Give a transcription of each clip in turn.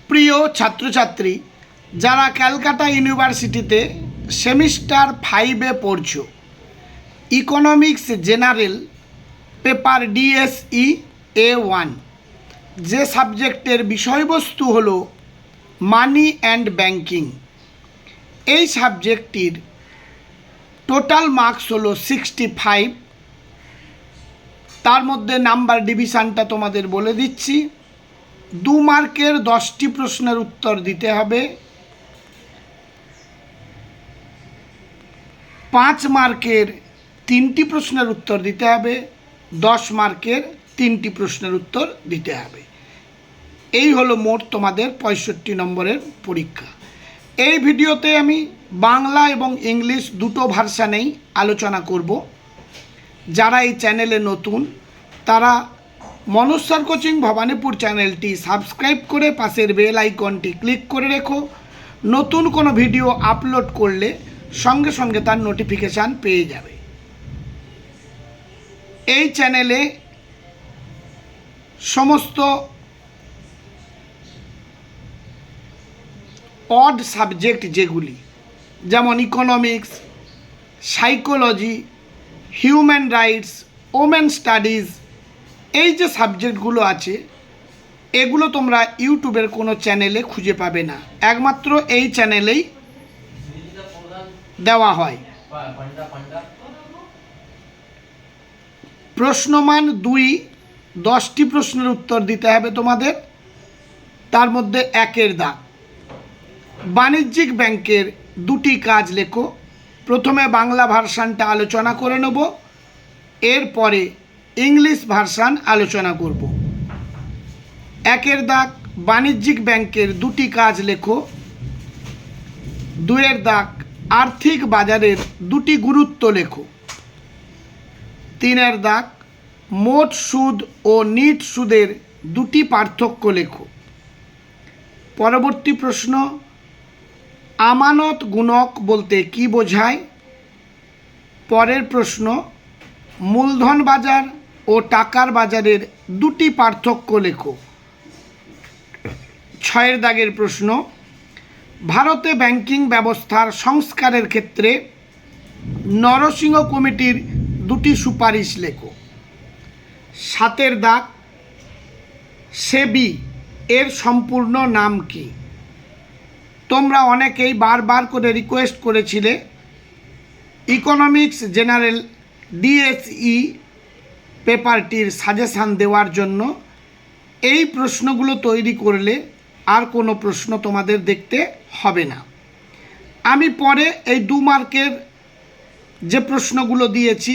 প্রিয় ছাত্রছাত্রী যারা ক্যালকাটা ইউনিভার্সিটিতে সেমিস্টার 5-এ পড়ছো, economics general paper DSE A1, যে সাবজেক্টের বিষয়বস্তু হলো মানি অ্যান্ড ব্যাংকিং, এই সাবজেক্টটির টোটাল মার্কস হলো 65। তার মধ্যে নাম্বার ডিভিশানটা তোমাদের বলে দিচ্ছি। 2 মার্কের 10টি প্রশ্নের উত্তর দিতে হবে, 5 মার্কের 3টি প্রশ্নের উত্তর দিতে হবে, 10 মার্কের 3টি প্রশ্নের উত্তর দিতে হবে। এই হলো মোট তোমাদের 65 নম্বরের পরীক্ষা। এই ভিডিওতে আমি বাংলা এবং ইংলিশ দুটো ভার্সানেই আলোচনা করব। যারা এই চ্যানেলে নতুন তারা মনোজ স্যার কোচিং ভবানীপুর চ্যানেলটি সাবস্ক্রাইব করে পাশের বেল আইকনটি ক্লিক করে রেখো। নতুন কোনো ভিডিও আপলোড করলে সঙ্গে সঙ্গে তার নোটিফিকেশান পেয়ে যাবে। এই চ্যানেলে সমস্ত অড সাবজেক্ট যেগুলি, যেমন economics, psychology, human rights, women studies, এই যে সাবজেক্টগুলো আছে এগুলো তোমরা ইউটিউবের কোনো চ্যানেলে খুঁজে পাবে না, একমাত্র এই চ্যানেলেই দেওয়া হয়। প্রশ্নমান 2, 10টি প্রশ্নের উত্তর দিতে হবে তোমাদের। তার মধ্যে 1-এর দাগ, বাণিজ্যিক ব্যাংকের 2টি কাজ লেখো। প্রথমে বাংলা ভার্সানটা আলোচনা করে নেব, এরপরে ইংলিশ ভার্সান আলোচনা করব। 1-এর দাগ, বাণিজ্যিক ব্যাংকের 2টি কাজ লেখো। 2-এর দাগ, আর্থিক বাজারের 2টি গুরুত্ব লেখো। 3-এর দাগ, মোট সুদ ও নিট সুদের 2টি পার্থক্য লেখো। পরবর্তী প্রশ্ন, আমানত গুণক বলতে কি বোঝায়? পরের প্রশ্ন, মূলধন বাজার ও টাকার বাজারের 2টি পার্থক্য লেখো। 6-এর দাগের প্রশ্ন, ভারতে ব্যাংকিং ব্যবস্থার সংস্কারের ক্ষেত্রে নরসিংহ কমিটির 2টি সুপারিশ লেখো। 7-এর দাগ, সেবি এর সম্পূর্ণ নাম কি? তোমরা অনেকেই বারবার করে রিকোয়েস্ট করেছিলে ইকোনমিক্স জেনারেল ডিএসই পেপারটির সাজেশান দেওয়ার জন্য। এই প্রশ্নগুলো তৈরি করলে আর কোনো প্রশ্ন তোমাদের দেখতে হবে না। আমি পরে এই 2 মার্কের যে প্রশ্নগুলো দিয়েছি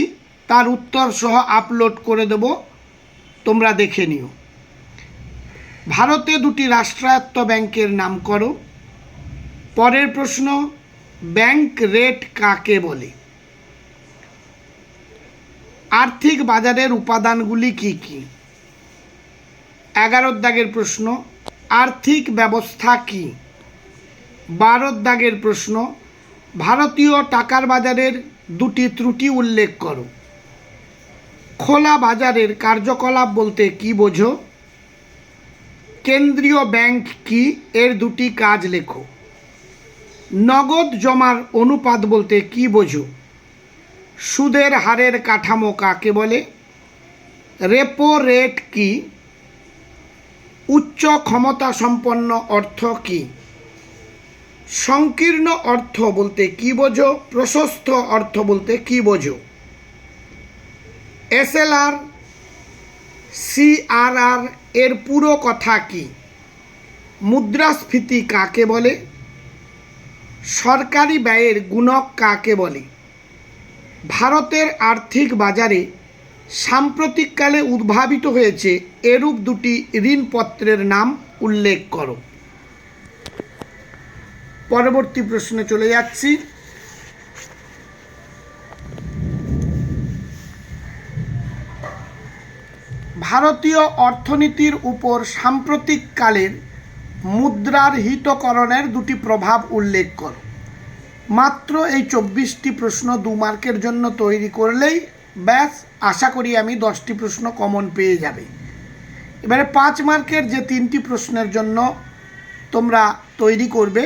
তার উত্তর সহ আপলোড করে দেব, তোমরা দেখে নিও। ভারতে 2টি রাষ্ট্রায়ত্ত ব্যাংকের নাম করো। পরের প্রশ্ন, ব্যাংক রেট কাকে বলে? আর্থিক বাজারের উপাদানগুলি কি কি? 11-র দাগের প্রশ্ন, আর্থিক ব্যবস্থা কি? 12-র দাগের প্রশ্ন, ভারতীয় টাকার বাজারের 2টি ত্রুটি উল্লেখ করো। খোলা বাজারের কার্যকলাপ বলতে কি বোঝো? কেন্দ্রীয় ব্যাংক কি, এর 2টি কাজ লেখো। নগদ জমার অনুপাত বলতে কি বোঝো? সুদের হারের কাঠামো কাকে বলে? রেপো রেট কি? উচ্চ ক্ষমতা সম্পন্ন অর্থ কি? সংকীর্ণ অর্থ বলতে কি বোঝো? প্রশস্ত অর্থ বলতে কি বোঝো? এসএলআর সিআরআর এর পুরো কথা কি? মুদ্রাস্ফীতি কাকে বলে? সরকারি ব্যয়ের গুণক কাকে বলে? ভারতের আর্থিক বাজারে সাম্প্রতিককালে উদ্ভাবিত হয়েছে এরূপ 2টি ঋণপত্রের নাম উল্লেখ করো। পরবর্তী প্রশ্নে চলে যাচ্ছি। ভারতীয় অর্থনীতির উপর সাম্প্রতিককালের মুদ্রার হিতকরণের 2টি প্রভাব উল্লেখ করো। মাত্র এই 24টি প্রশ্ন 2 মার্কের জন্য তৈরি করলেই ব্যাস, আশা করি আমি 10টি প্রশ্ন কমন পেয়ে যাবে। এবারে 5 মার্কের যে 3টি প্রশ্নের জন্য তোমরা তৈরি করবে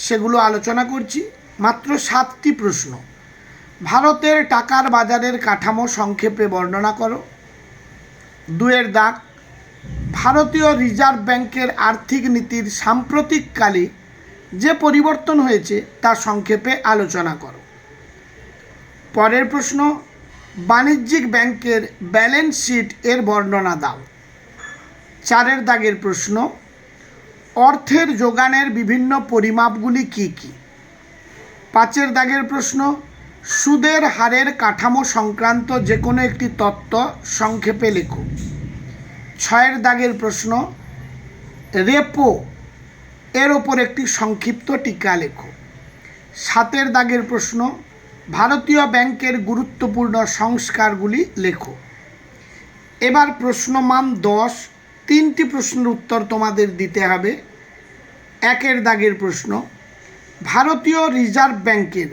সেগুলো আলোচনা করছি। মাত্র 7টি প্রশ্ন। ভারতের টাকার বাজারের কাঠামো সংক্ষেপে বর্ণনা করো। 2 দাগ, ভারতীয় রিজার্ভ ব্যাংকের আর্থিক নীতির সাম্প্রতিককালে যে পরিবর্তন হয়েছে তা সংক্ষেপে আলোচনা করো। পরের প্রশ্ন, বাণিজ্যিক ব্যাংকের ব্যালেন্স শিট এর বর্ণনা দাও। 4 দাগের প্রশ্ন, অর্থের যোগানের বিভিন্ন পরিমাপগুলি কি কি? 5 দাগের প্রশ্ন, সুদের হারের কাঠামো সংক্রান্ত যে কোনো একটি তত্ত্ব সংক্ষেপে লেখো। 6 দাগের প্রশ্ন, রেপো এর ওপর একটি সংক্ষিপ্ত টিকা লেখো। 7 দাগের প্রশ্ন, ভারতীয় ব্যাংকের গুরুত্বপূর্ণ সংস্কারগুলি লেখো। এবার প্রশ্নমান 10, 3টি প্রশ্নের উত্তর তোমাদের দিতে হবে। 1 দাগের প্রশ্ন, ভারতীয় রিজার্ভ ব্যাংকের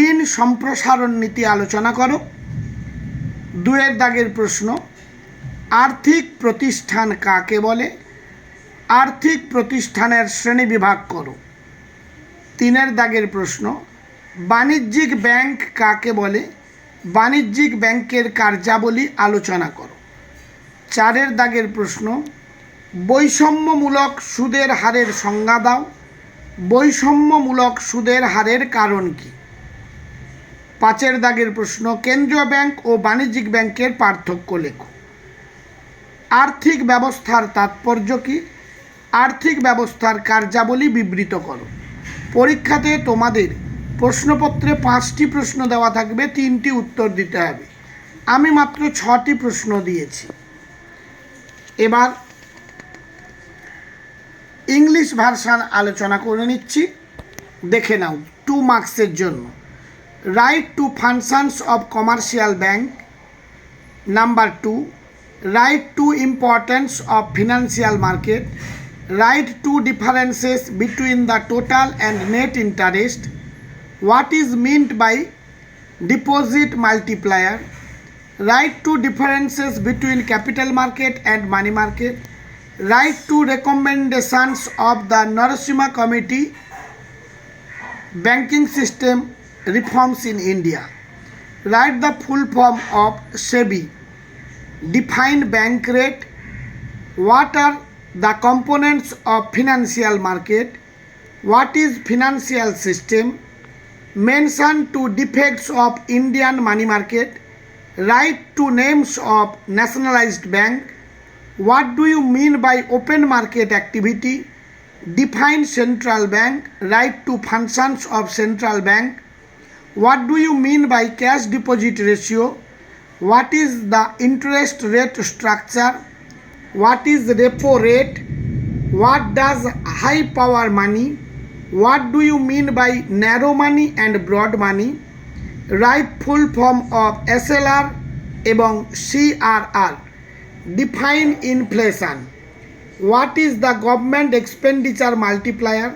ঋণ সম্প্রসারণ নীতি আলোচনা করো। 2 দাগের প্রশ্ন, আর্থিক প্রতিষ্ঠান কাকে বলে? আর্থিক প্রতিষ্ঠানের শ্রেণীবিভাগ করো। 3 দাগের প্রশ্ন, বাণিজ্যিক ব্যাংক কাকে বলে? বাণিজ্যিক ব্যাংকের কার্যাবলী আলোচনা করো। 4 দাগের প্রশ্ন, বৈষম্যমূলক সুদের হারের সংজ্ঞা দাও। বৈষম্যমূলক সুদের হারের কারণ কি? 5 দাগের প্রশ্ন, কেন্দ্রীয় ব্যাংক ও বাণিজ্যিক ব্যাংকের পার্থক্য লেখো। আর্থিক ব্যবস্থার তাৎপর্য কি? আর্থিক ব্যবস্থার কার্যাবলী বিবৃত করো। পরীক্ষাতে তোমাদের প্রশ্নপত্রে 5টি প্রশ্ন দেওয়া থাকবে, 3টি উত্তর দিতে হবে। আমি মাত্র 6টি প্রশ্ন দিয়েছি। এবার ইংলিশ ভার্সান আলোচনা করে নিচ্ছি, দেখে নাও 2 মার্কসের জন্য। Write two functions of commercial bank. Number 2, write two importance of financial market. Write two differences between the total and net interest. What is meant by deposit multiplier. Write two differences between capital market and money market. Right to recommendations of the Narasimha Committee, banking system reforms in India. Write the full form of SEBI. Define bank rate. What are the components of financial market? What is financial system? Mention 2 defects of Indian money market. Write 2 names of nationalized bank. What do you mean by open market activity? Define central bank. Write 2 functions of central bank. What do you mean by cash deposit ratio? What is the interest rate structure? What is repo rate? What does high power money? What do you mean by narrow money and broad money? Write full form of SLR এবং CRR. Define inflation. What is the government expenditure multiplier?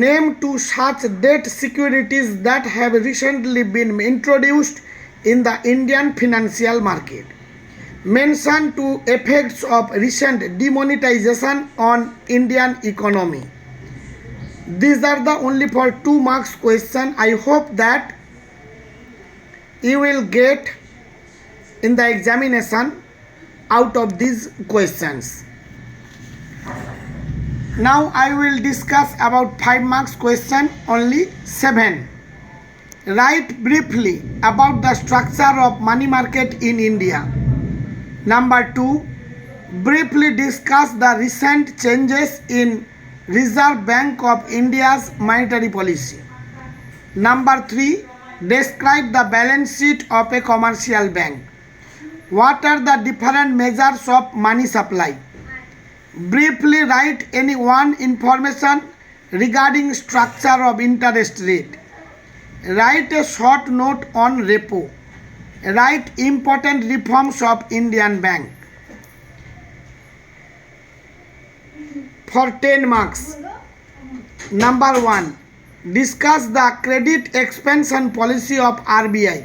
Name 2 such debt securities that have recently been introduced in the Indian financial market. Mention 2 effects of recent demonetization on Indian economy. These are the only for 2 marks question. I hope that you will get in the examination out of these questions. Now I will discuss about 5 marks question, only 7. Write briefly about the structure of money market in India. Number 2, briefly discuss the recent changes in Reserve Bank of India's monetary policy. Number 3, describe the balance sheet of a commercial bank. What are the different measures of money supply? Briefly write any one information regarding structure of interest rate. Write a short note on repo. Write important reforms of Indian bank. For 10 marks. Number 1, discuss the credit expansion policy of RBI.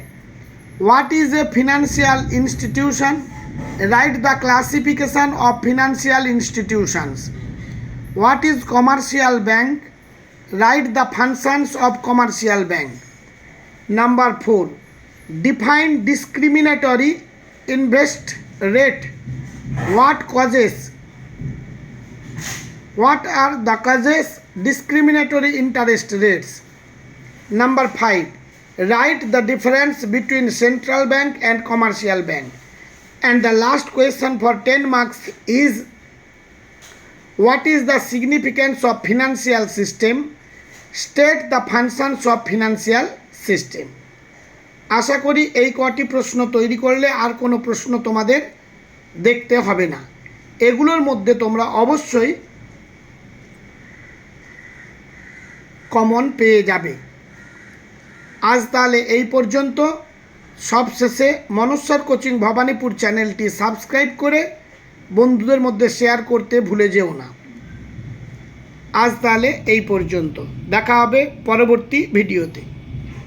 What is a financial institution? Write the classification of financial institutions. What is commercial bank? Write the functions of commercial bank. Number 4. Define discriminatory interest rate. What are the causes discriminatory interest rates? Number 5. Write the difference between central bank and commercial bank. And the last question for 10 marks is, what is the significance of financial system? State the functions of financial system. আশা করি এই কটি প্রশ্ন তৈরি করলে আর কোনো প্রশ্ন তোমাদের দেখতে হবে না। এগুলোর মধ্যে তোমরা অবশ্যই কমন পেয়ে যাবে। আজ তাহলে এই পর্যন্ত। সবশেষে মনস্বর কোচিং ভবানীপুর চ্যানেলটি সাবস্ক্রাইব করে বন্ধুদের মধ্যে শেয়ার করতে ভুলে যেও না। আজ তাহলে এই পর্যন্ত, দেখা হবে পরবর্তী ভিডিওতে।